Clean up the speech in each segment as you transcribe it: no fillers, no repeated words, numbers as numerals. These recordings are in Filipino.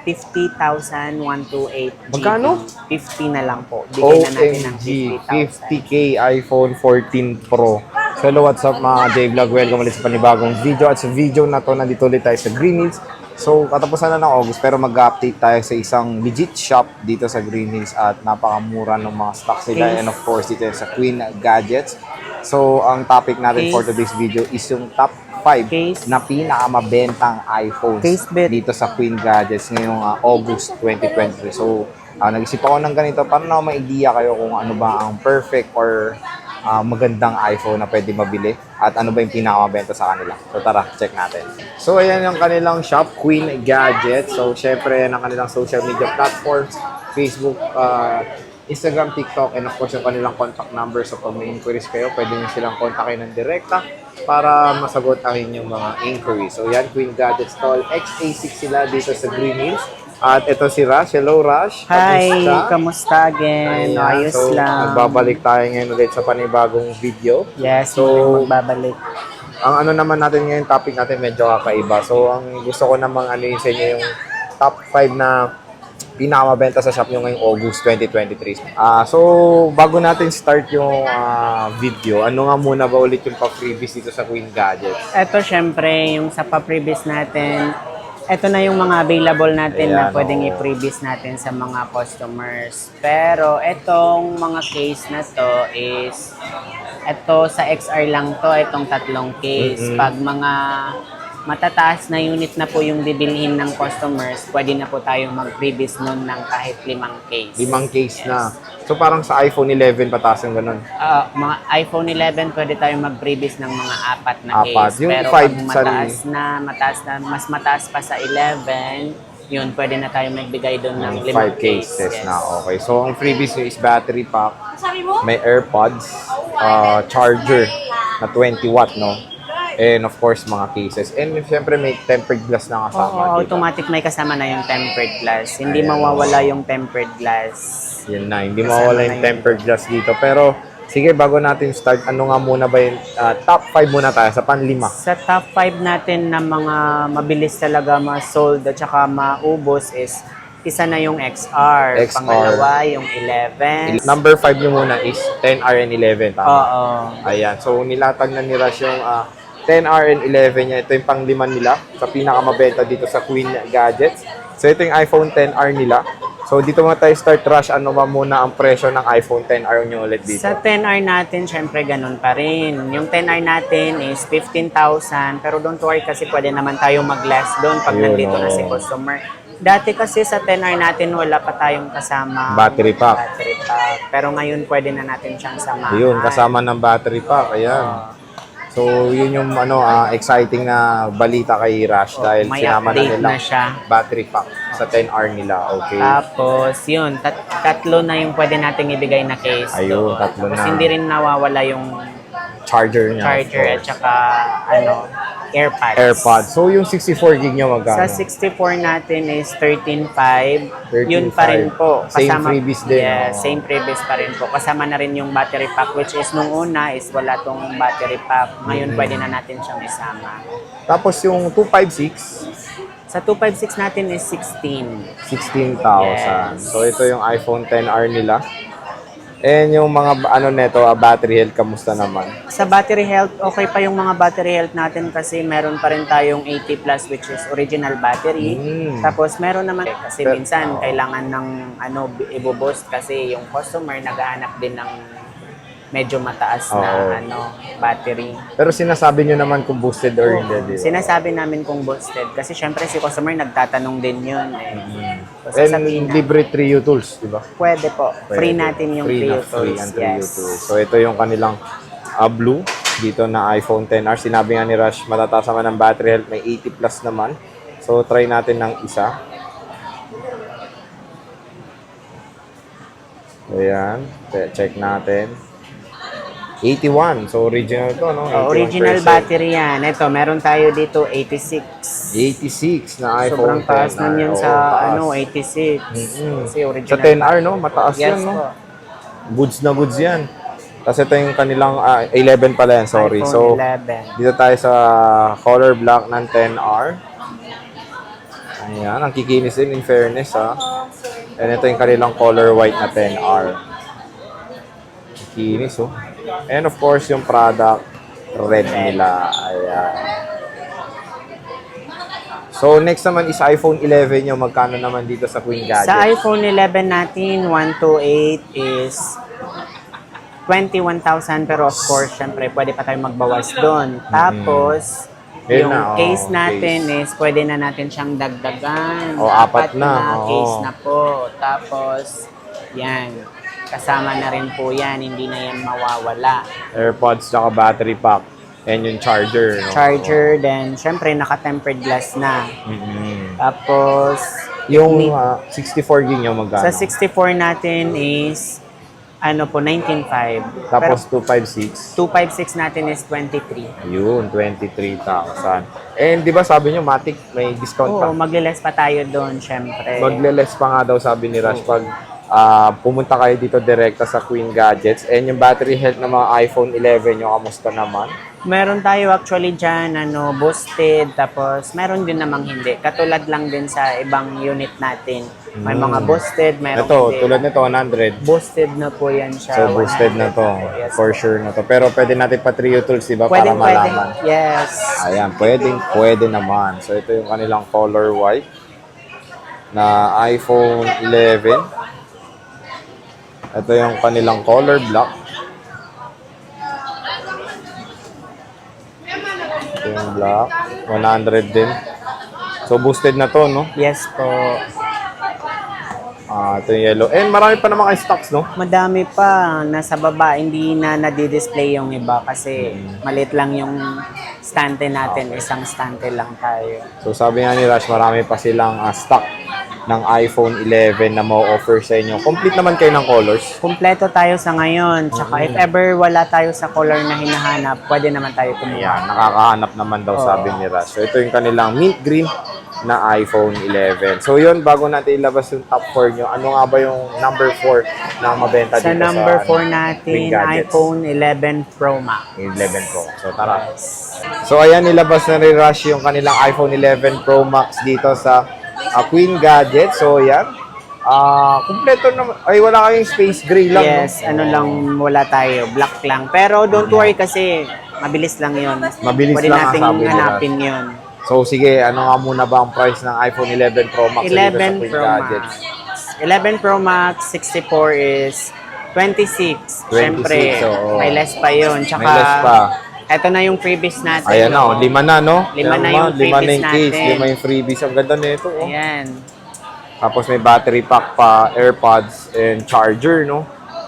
50,128 GB. Magkano? 50 na lang po. Bigay na natin ng OMG, 50,000. 50K iPhone 14 Pro. So hello, what's up mga J-Vlog? Welcome ulit sa panibagong video. At sa video na to, nandito ulit tayo sa Green Hills. So katapusan na ng August pero mag-update tayo sa isang legit shop dito sa Green Hills at napakamura ng mga stocks nila. And of course, dito sa Queen Gadgets. So ang topic natin for today's video is yung top 5 na pinakamabentang iPhones dito sa Queen Gadgets ngayong August 2023. So nag-isip ako ng ganito para na may idea kayo kung ano ba ang perfect or magandang iPhone na pwede mabili at ano ba yung pinakamabenta sa kanila. So tara, check natin. So ayan yung kanilang shop, Queen Gadget. So syempre ang kanilang social media platforms, Facebook, Instagram, TikTok, and of course yung kanilang contact number. So pag may inquiries kayo, pwede nyo silang kontakin ng direkta para masagot ang inyong mga inquiries. So yan, Queen Gadget Stall. XA6 sila dito sa Green Hills. At ito si Rush. Hello, Rush. Hi, kamusta again? Ayan. Ayos So, lang. magbabalik tayo ngayon ulit sa panibagong video. Yes, So, magbabalik. ang ano naman natin ngayon, topic natin medyo kakaiba. So, ang gusto ko namang ano yun sa inyo yung top 5 na pinakamabenta sa shop nyo ngayong August 2023. So, bago natin start yung video, ano nga muna ba ulit yung pa-freebies dito sa Queen Gadgets? Ito syempre, yung sa pa-previous natin, ito na yung mga available natin na pwedeng i-previous natin sa mga customers. Pero itong mga case na to is, ito sa XR lang to, itong tatlong case. Pag mga matataas na unit na po yung bibilhin ng customers, pwede na po tayong mag-previous nun ng kahit 5 case. 5 case na. So parang sa iPhone 11 pataas yung ganun. Mga iPhone 11 pwede tayong mag-previous ng mga 4 na case. Yung pero 5 pag mataas na, mas mataas pa sa 11, yun, pwede na tayong magbigay doon ng 5 cases na. Okay. So ang freebies nyo is battery pack, may AirPods, charger na 20 watt, no? And of course, mga cases. And siyempre, may tempered glass na kasama. Automatic may kasama na yung tempered glass. Hindi mawawala yung tempered glass. Yun na, hindi mawawala yung tempered glass dito. Pero, sige, bago natin start, ano nga muna ba yung top 5 muna tayo sa panlima? Sa top 5 natin na mga mabilis talaga ma-sold at saka maubos is isa na yung XR. Pangalawa, yung 11. Number 5 nyo muna is 10R and 11. Tama? Oo. Ayan. So, nilatag na ni Rush yung 10R and 11 niya. Ito yung panglima nila sa pinakamabenta dito sa Queen Gadgets. So, ito yung iPhone 10R nila. So, dito muna tayo start, Rush. Ano ba muna ang presyo ng iPhone 10R nyo ulit dito? Sa 10R natin, syempre, ganun pa rin. Yung 10R natin is 15,000. Pero don't worry kasi pwede naman tayo mag-less doon pag nandito na si customer. Dati kasi sa 10R natin, wala pa tayong kasama battery pack. Pero ngayon, pwede na natin siyang samahan. Yun, kasama ng battery pack. Ayan. So, yun yung exciting na balita kay Rush dahil sinama na nila battery pack sa 10R nila. Okay. Tapos, yun, tatlo na yung pwede nating ibigay na case. Ayun, tatlo na. Tapos, hindi rin nawawala yung charger niya. Charger at saka, AirPods. So, yung 64 gig niya magkano? Sa 64 natin is 13.5. Yun pa rin po. Same freebies din. Yeah, same freebies pa rin po. Kasama na rin yung battery pack, which is nung una is wala tong battery pack. Ngayon pwede na natin siyang isama. Tapos yung 256? Sa 256 natin is 16. 16,000. Yes. So, ito yung iPhone 10R nila. And yung mga neto, battery health, kamusta naman? Sa battery health, okay pa yung mga battery health natin kasi meron pa rin tayong 80 plus which is original battery. Tapos meron naman kasi minsan kailangan ng i-boost kasi yung customer naghahanap din ng medyo mataas na battery. Pero sinasabi nyo naman kung boosted or hindi. Sinasabi namin kung boosted kasi syempre si customer nagtatanong din yun eh. So, and libre 3U tools, di ba? Pwede po. Pwede. Free natin yung 3U tools. Ang 3U tools. So ito yung kanilang blue dito na iPhone 10R. Sinabi nga ni Rush, matataas naman ng battery health. May 80 plus naman. So try natin ng isa. Ayan. Check natin. 81. So, original to, no? Original battery yan. Ito, meron tayo dito 86. 86 na iPhone 10R. Sobrang taas nun yun sa 86. Kasi original. Sa 10R, no? Mataas yes, yan, no? Po. Goods na goods yan. Tapos ito yung kanilang 11 pala yan, sorry. iPhone 11. Dito tayo sa color black ng 10R. Ayan, ang kikinis din in fairness ha. And ito yung kanilang color white na 10R. Kikinis oh. And of course, yung product red nila. Ayan. So, next naman is iPhone 11 yung magkano naman dito sa Queen Gadget. Sa iPhone 11 natin, 128 is 21,000. Pero of course, syempre, pwede pa tayong magbawas doon. Tapos, Yun yung na, case oh, natin is pwede na natin siyang dagdagan. Oh, apat na, case oo. na po. Tapos, yan. Kasama na rin po yan. Hindi na yan mawawala. AirPods, saka battery pack. And yung charger. No? Charger, then syempre naka-tempered glass na. Mhm. Tapos, Yung 64 gig yung magkano? sa 64 natin is, ano po, 19.5. Tapos Pero 256. 256 natin is 23. Yun, 23,000. And di ba sabi nyo, Matic, may discount pa. Oo, magle-less pa tayo doon, syempre. Magle-less pa nga daw sabi ni Rush pag pumunta kayo dito direkta sa Queen Gadgets. And yung battery health ng mga iPhone 11 yung kamusta naman? Meron tayo actually dyan, boosted, tapos meron din namang hindi. Katulad lang din sa ibang unit natin. May mga boosted, meron Ito, hindi. tulad nito, 100. Boosted na po yan siya. So, boosted na to. 100. Yes. For sure na to. Pero pwede natin pa Trio Tools, diba? Para Pwede. malaman. Yes. Ayan, pwede naman. So, ito yung kanilang color white na iPhone 11. Ito yung kanilang color black. Ito yung black. 100 din. So, boosted na to, no? Yes po. Ito yung yellow. And marami pa naman kayo stocks, no? Madami pa. Nasa baba, hindi na nadi-display yung iba kasi maliit lang yung stante natin. Isang stante lang tayo. So, sabi nga ni Rush, marami pa silang stock ng iPhone 11 na ma-offer sa inyo. Complete naman kayo ng colors. Kumpleto tayo sa ngayon. Tsaka if ever wala tayo sa color na hinahanap, pwede naman tayo kumuha. Ayan, nakakahanap naman daw sabi ni Rush. So, ito yung kanilang mint green na iPhone 11. So, yun, bago natin ilabas yung top 4 nyo, ano nga ba yung number 4 na mabenta dito Sa number 4 Queen natin, Gadgets? iPhone 11 Pro Max. 11 Pro. So, tara. So, ayan, nilabas na rin Rush yung kanilang iPhone 11 Pro Max dito sa Queen Gadget. So, yan. Kumpleto naman. Ay, wala kayong space gray lang. Yes, no? lang wala tayo, black lang. Pero don't worry kasi mabilis lang 'yon. Mabilis Pwede lang ang nating sabi nila. hanapin 'yon. So, sige, ano nga muna ba ang price ng iPhone 11 Pro Max dito sa 11 Queen Pro Gadgets? Max. 11 Pro Max 64 is 26. 26, Siyempre, oo. may less pa 'yon. Tsaka May less pa. Ito na yung freebies natin. Ayan na, no? 5 na, no? Lima na Ayan, yung lima na freebies yung case, natin. 5 yung freebies. Ang ganda nito, oh. Ayan. Tapos may battery pack pa, AirPods, and charger, no?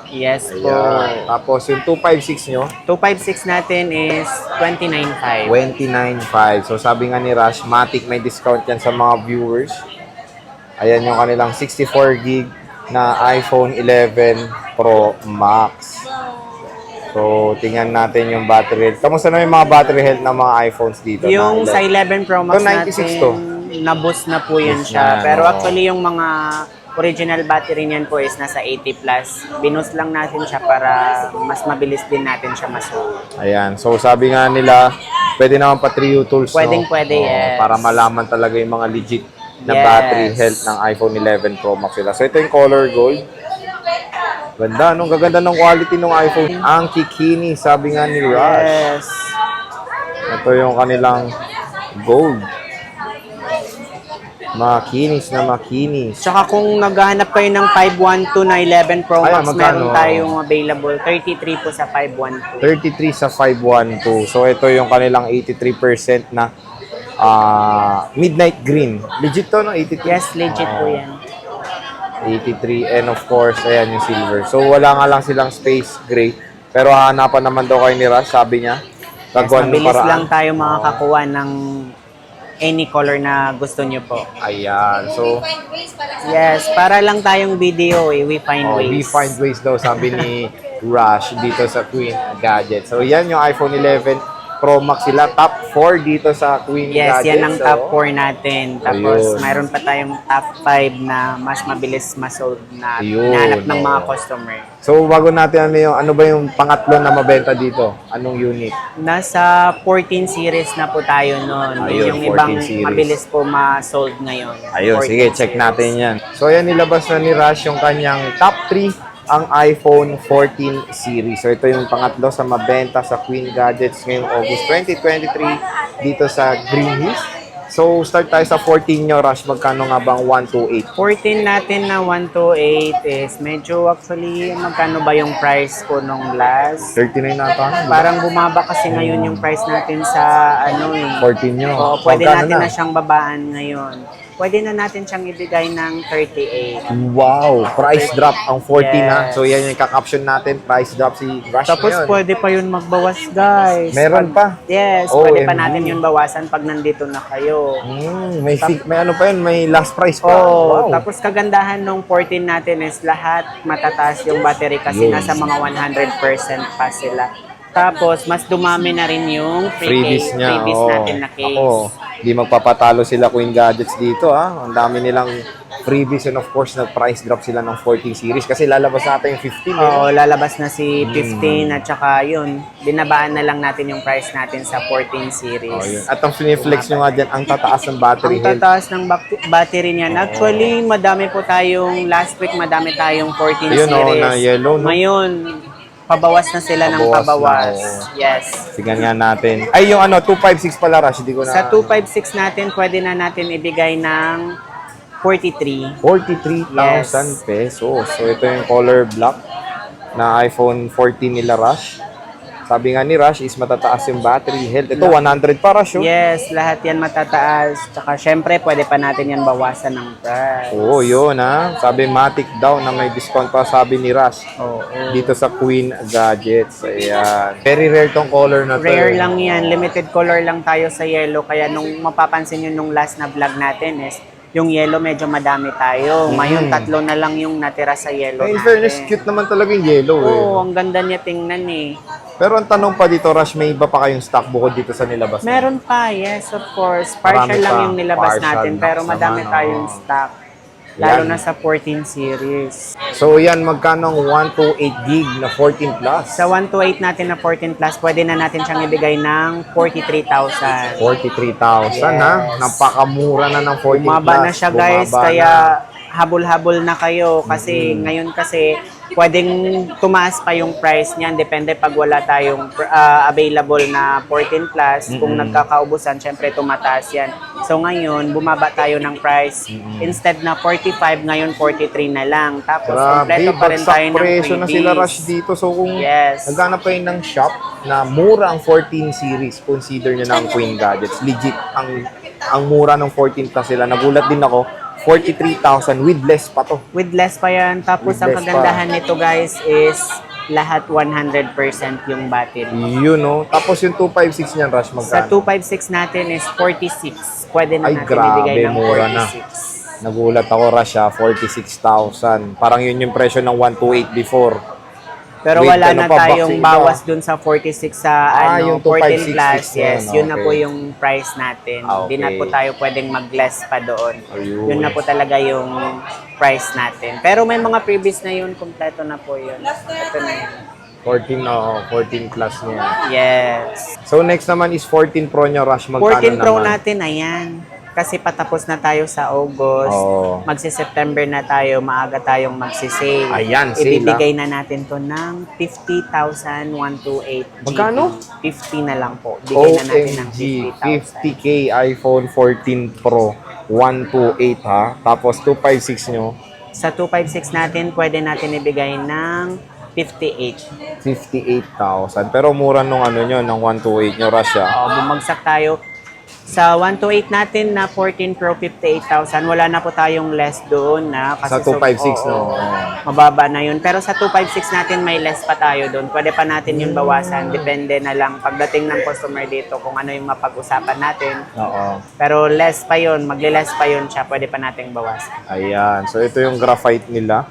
Yes po. Ayan. Tapos yung 256 nyo, 256 natin is 29.5. 29.5. So sabi nga ni Rush, Matic may discount yan sa mga viewers. Ayan yung kanilang 64 gig na iPhone 11 Pro Max. So, tingnan natin yung battery health. Kamusta na yung mga battery health ng mga iPhones dito? Yung sa 11 Pro Max Ito, 96 natin, to. na-boost na po yan Boost siya. na, Pero no? actually yung mga original battery niyan po is nasa 80 plus. Binoost lang natin siya para mas mabilis din natin siya masuot. Ayan. So, sabi nga nila, pwede naman pa Trio Tools, Pwedeng no? pwede, yes. Para malaman talaga yung mga legit na Yes. battery health ng iPhone 11 Pro Max nila. So, ito yung color gold. Ganda, no? Gaganda ng quality ng iPhone. Ang kikini, sabi nga ni Rush. Yes. Ito yung kanilang gold. Makinis na makinis. Tsaka kung naghahanap kayo ng 512 na 11 Pro Ayan, Max, magkano? meron tayong available. 33 po sa 512. 33 sa 512. So, ito yung kanilang 83% na midnight green. Legit to, no? 83? Yes, legit po yan. 83. And of course, ayan yung silver. So, wala nga lang silang space gray. Pero hahanapan naman daw kayo ni Rush, sabi niya. Yes, Gagawan ng mabilis paraan. lang tayo makakakuha ng any color na gusto nyo po. Ayan. So, Yes, para lang tayong video we find ways. we find ways daw, sabi ni Rush dito sa Queen Gadget. So, yan yung iPhone 11 Pro Max sila. Top 4 dito sa Queen Yes, Gadgets. yan ang top oh. 4 natin. Tapos, Ayun. mayroon pa tayong top 5 na mas mabilis ma-sold na Ayun, nahanap ng mga oh. customer. So, bago natin ano ba yung pangatlo na mabenta dito? Anong unit? Nasa 14 series na po tayo noon. Ayun, Yung 14 ibang series. mabilis po ma-sold ngayon. Ayun, 14 sige, check series. natin yan. So, ayan, nilabas na ni Rush yung kanyang top 3, ang iPhone 14 series. So, ito yung pangatlo sa mabenta sa Queen Gadgets ngayong August 2023 dito sa Green Hills. So, start tayo sa 14 nyo, Rush. Magkano nga bang 128? 14 natin na 128 is medyo actually magkano ba yung price ko nung last? 39 na ito. Parang bumaba kasi ngayon yung price natin sa ano eh. 14 nyo. Oo, pwede Magkano natin na siyang babaan ngayon. Pwede na natin siyang ibigay ng 38. Wow! Price drop ang 14 na. Yes. So, yan yung kakaption natin. Price drop si Rush Tapos ngayon. pwede pa yun magbawas, guys. Meron pa? Yes, OMG. pwede pa natin yun bawasan pag nandito na kayo. May ano pa yun, may last price pa. Oh, Wow. tapos kagandahan nung 14 natin is lahat matataas yung battery kasi Yun. nasa mga 100% pa sila. Tapos mas dumami na rin yung Freebies niya. freebies oo. natin na case. Ako, di magpapatalo sila Queen Gadgets dito, ha. Ang dami nilang freebies and of course, nag-price drop sila ng 14 series kasi lalabas natin yung 15. Oo, lalabas na si Hmm. 15 at saka yun, binabaan na lang natin yung price natin sa 14 series. Oh, yun. At ang flex nyo nga dyan, ang tataas ng battery Ang health. tataas ng battery niyan. Actually, madami po tayong, last week madami tayong 14 Ayun, series. na yellow, no? Ngayon, pabawas na sila ng Pabawas na, pabawas. oo. Yes. Sigan nga natin. Ay, yung 256 pala, Rush. Hindi ko na... Sa 256 natin, pwede na natin ibigay ng 43. 43,000 pesos. So, ito yung color black na iPhone 14 nila, Rush. Sabi nga ni Rush is matataas yung battery health. Ito, 100 pa, Rush. Oh. Yes, lahat yan matataas. Tsaka syempre, pwede pa natin yan bawasan ng price. Oo, yun, ha. Sabi, Matic daw na may discount pa, sabi ni Rush. Oo. Dito sa Queen Gadgets. Ayan. Very rare tong color na to. Rare lang yan. Limited color lang tayo sa yellow. Kaya nung mapapansin nyo nung last na vlog natin is, yung yellow medyo madami tayo. Ngayon, 3 na lang yung natira sa yellow In natin. fairness, cute naman talaga yung yellow, eh. Oo, ang ganda niya tingnan eh. Pero ang tanong pa dito, Rush, may iba pa kayong stock bukod dito sa nilabas? Meron pa, yes, of course. Partial Marami lang pa. yung nilabas Partial natin, max pero madami naman, tayong oh. stock. Lalo Yan. na sa 14 series. So, yan, magkano ang 128 gig na 14 plus? Sa 128 natin na 14 plus, pwede na natin siyang ibigay ng 43,000. 43,000, Yes. ha? Napakamura na ng 14 Bumaba plus. na siya, guys, Bumaba kaya na. habol-habol na kayo kasi ngayon kasi pwedeng tumaas pa yung price niyan, depende pag wala tayong available na 14 plus. Kung nagkakaubusan, syempre tumataas yan. So ngayon, bumaba tayo ng price. Instead na 45, ngayon 43 na lang. Tapos kompleto pa rin tayo ng presyo na sila, freebies. Rush, dito. So, kung Yes. naghanap kayo ng shop na mura ang 14 series, consider nyo na ang Queen Gadgets. Legit, ang mura ng 14 plus sila. Nagulat din ako, 43,000 with less pa to. With less pa yan. Tapos With ang less kagandahan nito, guys, is lahat 100% yung battery. Yun, no? Tapos yung 256 niyan, Rush, Sa magkano? 256 natin is 46. Pwede na Ay, natin grabe, ibigay ng mura na. 46. Nagulat ako, Rush, 46,000. Parang yun yung presyo ng 128 before. Pero With wala ano na pa, tayong vaccine bawas pa. dun sa 46 sa yung 14 plus. 256 Yes, yun, yun na po okay. yung price natin. Hindi na Okay. po tayo pwedeng mag-less pa doon. Ayun. Yun na po talaga yung price natin. Pero may mga previous na yun, kompleto na po yun. Ito na yun. 14 plus niya. Yes. So next naman is 14 Pro niya, Rush. Magkano 14 Pro naman? natin, ayan. Kasi patapos na tayo sa August. Oo. Magsi-September na tayo, maaga tayong magsisale. Ayan, sale, Ibibigay na natin to ng 50,128 GB. Magkano? 50 na lang po. Bigay na natin ng OMG, 50,000. 50K iPhone 14 Pro 128, ha? Tapos 256 nyo, Sa 256 natin, pwede natin ibigay ng 58. 58,000. Pero mura nung ano nyo, ng 128 nyo, Rush, ha? Bumagsak tayo. Sa 128 natin na 14 Pro 58,000, wala na po tayong less doon na Sa 256, no? Mababa na yun. Pero sa 256 natin may less pa tayo doon. Pwede pa natin yung bawasan. Depende na lang pagdating ng customer dito kung ano yung mapag-usapan natin. Oo. Pero less pa yun, magle-less pa yun siya. Pwede pa nating bawasan. Ayan. So ito yung graphite nila.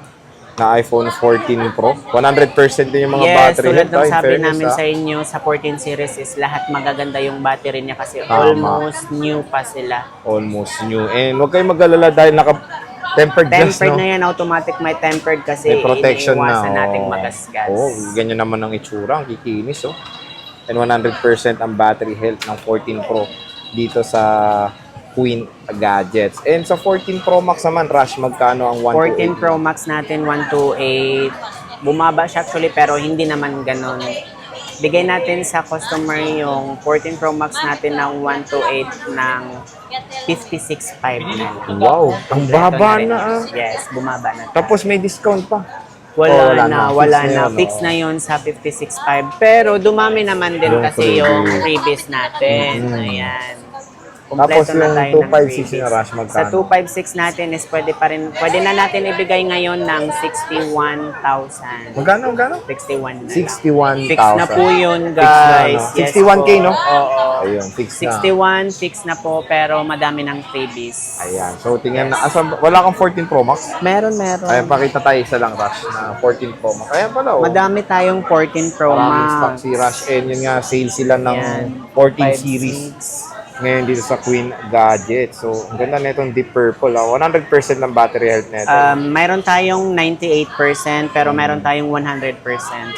na iPhone 14 Pro. 100% din yung mga Yes, battery tulad health. ng In sabi fairness, namin sa inyo, sa 14 series is lahat magaganda yung battery niya kasi Tama. almost new pa sila. almost new. And huwag kayong mag-alala dahil naka-tempered glass, Tempered no? na yan, automatic may tempered kasi May protection na. iniiwasan nating magasgas. Ganyan naman ang itsura. Ang kikinis, oh. And 100% ang battery health ng 14 Pro dito sa Queen Gadgets. And sa 14 Pro Max naman, Rush, magkano ang 14 128? Pro Max natin, 128. Bumaba siya actually pero hindi naman ganun. Bigay natin sa customer yung 14 Pro Max natin ng 128 ng 56.5 na lang. Wow, ang Kompleto baba rin na, yun. ah. Yes, bumaba na. Tapos may discount pa. Wala wala na. na. Fix na yun sa 56.5. Pero dumami naman din Yung kasi yung freebies. freebies natin. Mhm. Ayan. Tapos Kompleto na yung tayo ng 256 freebies. na Rush, magkano? Sa 256 natin is pwede na natin ibigay ngayon ng 61,000. Magkano? 61 na lang. 61,000. Fix na po yun, Fix na, guys. no? Yes 61K, po. no? Oo. Ayun, fix na. 61, fix na po, pero madami ng freebies. Ayan. So, tingnan na. Wala kang 14 Pro Max? Meron. Ayan, pakita tayo isa lang, Rush, na 14 Pro Max. Ayan pala, oh. Madami tayong 14 Pro Maraming stock Max. si Rush. And yun nga, sale sila ng Ayan. 14 5, series. 6. Ngayon dito sa Queen Gadget. So, ang ganda na itong Deep Purple. 100% ng battery health nito. Mayroon tayong 98%, pero meron tayong 100%.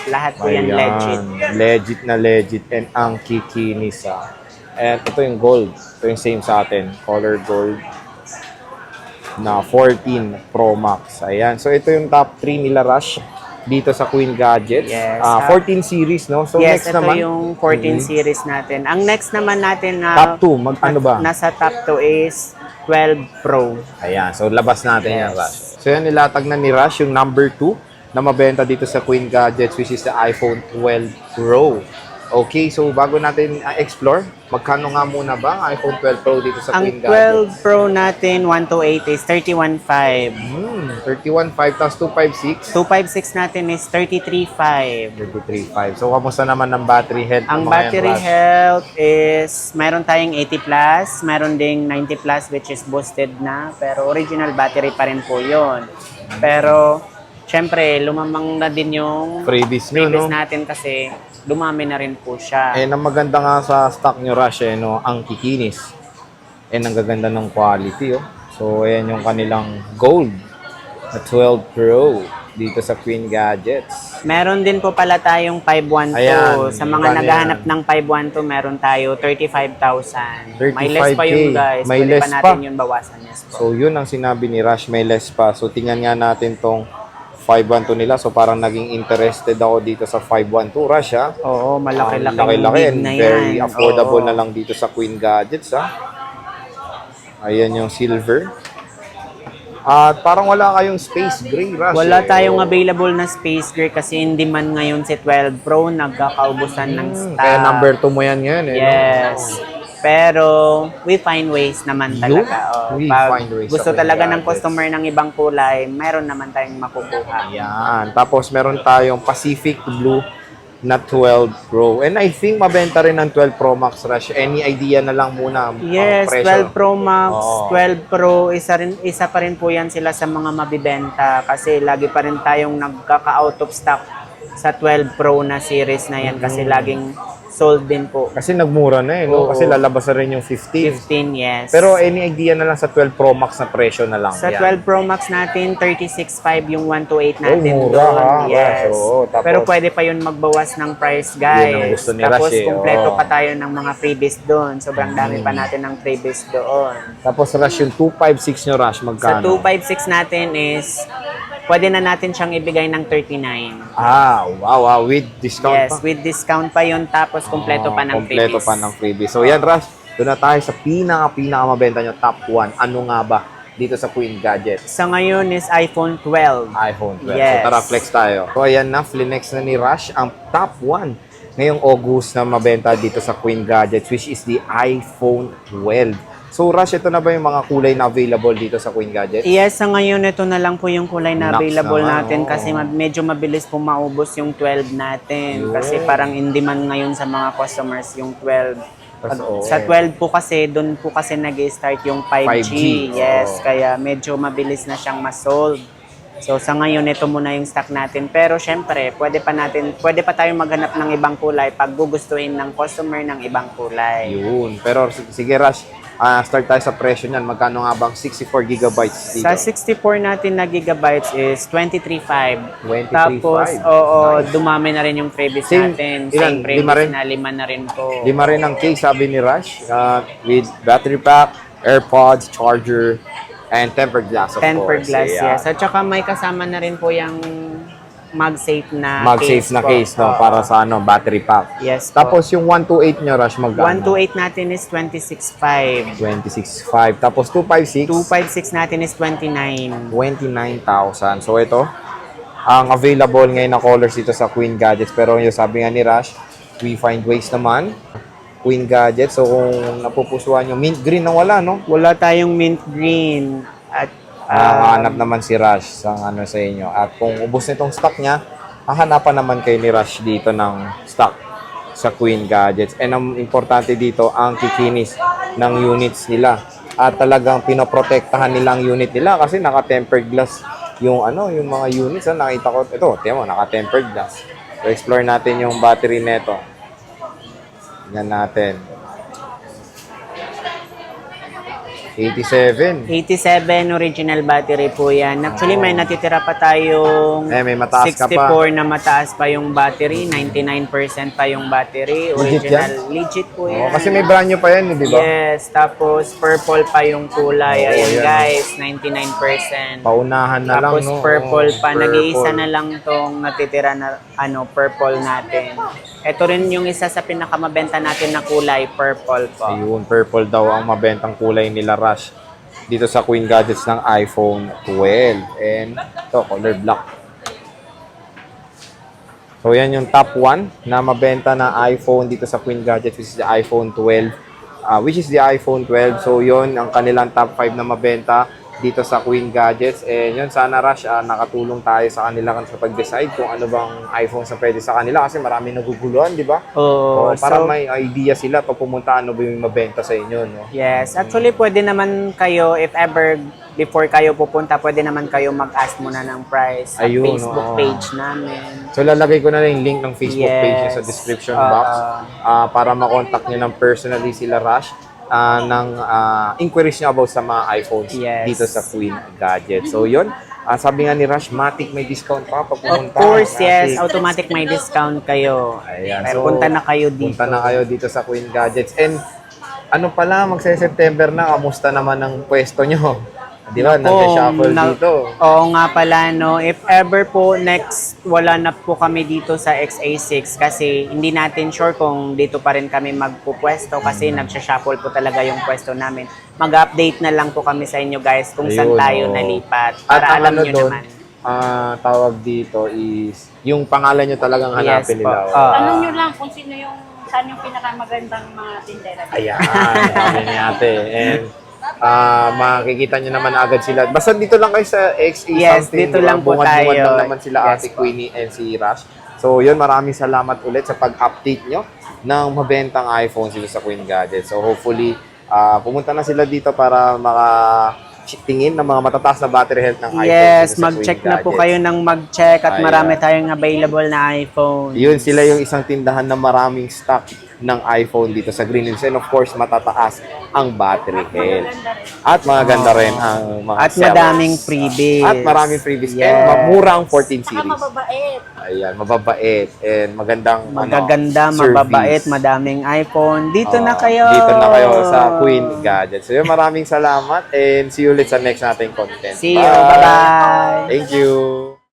Lahat po yan legit. Legit na legit. And ang kikinis, ah. And ito yung gold. Ito yung same sa atin. Color gold na 14 Pro Max. Ayan. So, ito yung top 3 nila, Rush, dito sa Queen Gadgets. Yes. 14 series, no? So, Yes, next ito naman, yung 14 series natin. Ang next naman natin na top 2. Ano ba? nasa top 2 is 12 Pro. Ayan. So, labas natin yan, Yes. Rush. So, yan, nilatag na ni Rush yung number 2 na mabenta dito sa Queen Gadgets, which is the iPhone 12 Pro. Okay, so bago natin explore, magkano nga muna ba ang iPhone 12 Pro dito sa Queen Ang Gadgets? 12 Pro natin, 128 is 31.5. 31.5 tapos 256. 256 natin is 33.5. 33.5. So, kamusta naman ang battery health? Ang ng mga battery yan, Rush? health is, mayroon tayong 80 plus, mayroon ding 90 plus which is boosted na, pero original battery pa rin po yun. Pero, syempre, lumamang na din yung Freebies nyo, no? natin kasi dumami na rin po siya. And ang maganda nga sa stock nyo, Rush, no, ang kikinis. And ang gaganda ng quality, oh. So, ayan yung kanilang gold na 12 Pro dito sa Queen Gadgets. Meron din po pala tayong 512. Ayan, Sa mga magkano naghahanap yan? ng 512, meron tayo 35,000. May less 35K. pa yun, guys. May Pwede less pa natin pa. yun bawasan. Yes po. So, yun ang sinabi ni Rush, may less pa. So, tingnan nga natin tong 512 nila. So, parang naging interested ako dito sa 512, Rush, ha? Oo, malaki-laki Laki-laki and na yan. very affordable Oo. na lang dito sa Queen Gadgets, ha? Ayan yung silver. At parang wala kayong space gray, Rush. Wala tayong Oo. available na space gray kasi in demand ngayon si 12 Pro, nagkakaubusan ng stock. Kaya number 2 mo yan ngayon, eh. no? Yes. Pero we find ways naman Yun, talaga. Oh, we pag find ways gusto sa talaga Queen ng Gadgets. customer ng ibang kulay, meron naman tayong makukuha. Yan. Tapos meron tayong Pacific Blue na 12 Pro. And I think mabenta rin ng 12 Pro Max, Rush. Any idea na lang muna ang Yes, presyo? 12 Pro Max, Oo. 12 Pro, isa pa rin po yan sila sa mga mabibenta kasi lagi pa rin tayong nagkaka-out of stock sa 12 Pro na series na yan kasi laging sold din po. Kasi nagmura na, eh. No? Oo. Kasi lalabas na rin yung 15. 15, yes. Pero any idea na lang sa 12 Pro Max na presyo na lang. Sa Yan. 12 Pro Max natin, 36.5 yung 128 natin mura, doon. ha? Yes. Oo, tapos- Pero pwede pa yun magbawas ng price, Yun guys. ang gusto ni Tapos Rush, eh. kumpleto Oo. pa tayo ng mga freebies doon. Sobrang dami pa natin ng freebies doon. Tapos Rush, yung 256 nyo, Rush, Sa magkano? 256 natin is, pwede na natin siyang ibigay ng 39. Wow, with discount Yes, pa. with discount pa yun, tapos kumpleto pa ng Kompleto freebies. pa ng freebies. So yan, Rush, doon na tayo sa pinaka-mabenta nyo, top 1. Ano nga ba dito sa Queen Gadgets? Sa ngayon is iPhone 12. iPhone 12. Yes. So tara, flex tayo. So ayan na, flinex na ni Rush ang top 1 ngayong August na mabenta dito sa Queen Gadgets, which is the iPhone 12. So Rush, ito na ba yung mga kulay na available dito sa Queen Gadgets? Yes, sa ngayon ito na lang po yung kulay na Naks available naman, natin oo. kasi medyo mabilis po maubos yung 12 natin. Yun. Kasi parang in demand ngayon sa mga customers yung 12. Oo. Sa 12 po kasi, doon po kasi nag-start yung 5G. 5G, Yes, oo. kaya medyo mabilis na siyang ma-solve. So sa ngayon ito muna yung stock natin. Pero syempre, pwede pa tayong maghanap ng ibang kulay pag gugustuhin ng customer ng ibang kulay. Yun. Pero sige, Rush, start tayo sa presyo niyan. Magkano nga bang 64 gigabytes dito? Sa 64 natin na gigabytes is 23.5. 23.5. Tapos, oo, dumami na rin yung freebies Same, natin. ilan? Same freebies Lima rin? na 5 na rin po. 5 rin ang case, sabi ni Rush, with battery pack, AirPods, charger, and tempered glass, of Tempered course. glass, Yeah. yes. At saka may kasama na rin po yung MagSafe na Mag-safe na po. case, no? Oo. Para sa battery pack. Yes po. Tapos yung 128 nyo, Rush, magkano? 128 natin is 26.5. 26.5. Tapos 256? 256 natin is 29. 29,000. So ito, ang available ngayon na colors dito sa Queen Gadgets. Pero yung sabi nga ni Rush, we find ways naman. Queen Gadgets. So kung napupusuan nyo, mint green na wala, no? Wala tayong mint green. At Hanap naman si Rush sa sa inyo. At kung ubos nitong stock niya, hahanapan naman kayo ni Rush dito ng stock sa Queen Gadgets. And ang importante dito, ang kikinis ng units nila. At talagang pinoprotektahan nila ang unit nila kasi naka-tempered glass yung yung mga units. Nakita ko, ito, tiyan mo, naka-tempered glass. So explore natin yung battery nito. Tingnan natin. 87. 87 original battery po yan. Actually, may natitira pa tayong May mataas ka 64 pa. na mataas pa yung battery. 99% pa yung battery. Legit Original. Legit po yan. Kasi may brand new pa yan, di ba? Yes. Tapos, purple pa yung kulay. Oo, Ayan yan. guys, 99%. Paunahan na lang, Tapos, no? purple pa. Purple. Nag-iisa na lang tong natitira na purple natin. Ito rin yung isa sa pinakamabenta natin na kulay, purple po. Ayun, purple daw ang mabentang kulay nila, Rush. Dito sa Queen Gadgets ng iPhone 12. And ito, color black. So, yan yung top 1 na mabenta na iPhone dito sa Queen Gadgets, which is the iPhone 12. So, yun ang kanilang top 5 na mabenta dito sa Queen Gadgets. And yun, sana Rush, nakatulong tayo sa kanila sa pag-decide kung ano bang iPhone sa pwede sa kanila kasi marami naguguluhan, di ba? Oo. Para so, may idea sila pag pumunta ano ba yung mabenta sa inyo, no? yes. Actually, pwede naman kayo, if ever, before kayo pupunta, pwede naman kayo mag-ask muna ng price sa Ayun, Facebook oo. page namin. So, lalagay ko na lang yung link ng Facebook page niya sa Yes. description box para makontak niyo ng personally sila, Rush, ng inquiries niyo about sa mga iPhones Yes. dito sa Queen Gadget. So, yun. Sabi nga ni Rush, Matic may discount pa pag Of pumunta. course, yes. Matic. Automatic may discount kayo. Ayan. Pero So, punta na kayo dito. Punta na kayo dito sa Queen Gadgets. And ano pala, magse-September na, kamusta naman ang pwesto nyo? Di ba? Nag-shuffle dito. Oo nga pala, no. If ever po next, wala na po kami dito sa XA6 kasi hindi natin sure kung dito pa rin kami magpupwesto kasi nagsha-shuffle po talaga yung pwesto namin. Mag-update na lang po kami sa inyo guys kung saan Ayun, tayo oo. nalipat. At Para ang alam ano nyo doon, naman. tawag dito is, yung pangalan nyo talagang hanapin Yes po. nila. Oo. Tanong nyo lang kung saan yung pinakamagandang mga tindera. Ayan, sabi ni ate. And makikita nyo naman agad sila. Basta dito lang kayo sa XE Yes, something. dito lang po Bungad-bungad tayo. lang naman sila Yes ate po. Queenie and si Rush. So yun, maraming salamat ulit sa pag-update nyo ng mabentang iPhone dito sa Queen Gadget. So hopefully, pumunta na sila dito para tingin ng mga matataas na battery health ng iPhone. Yes, dito sa mag-check Queen na po Gadgets. kayo ng mag-check at Ayan. marami tayong available na iPhone. Yun, sila yung isang tindahan na maraming stock ng iPhone dito sa Green Hills. And of course, matataas ang battery health. At maganda rin ang mga At sellers. madaming freebies. At maraming freebies. Yes. And mura ang 14 Saka series. mababait. Ayan, mababait. And magandang Magaganda, service. mababait, madaming iPhone. Dito na kayo. Dito na kayo sa Queen Gadgets. So yun, maraming salamat and see you ulit sa next nating content. See you. Bye-bye. Thank you.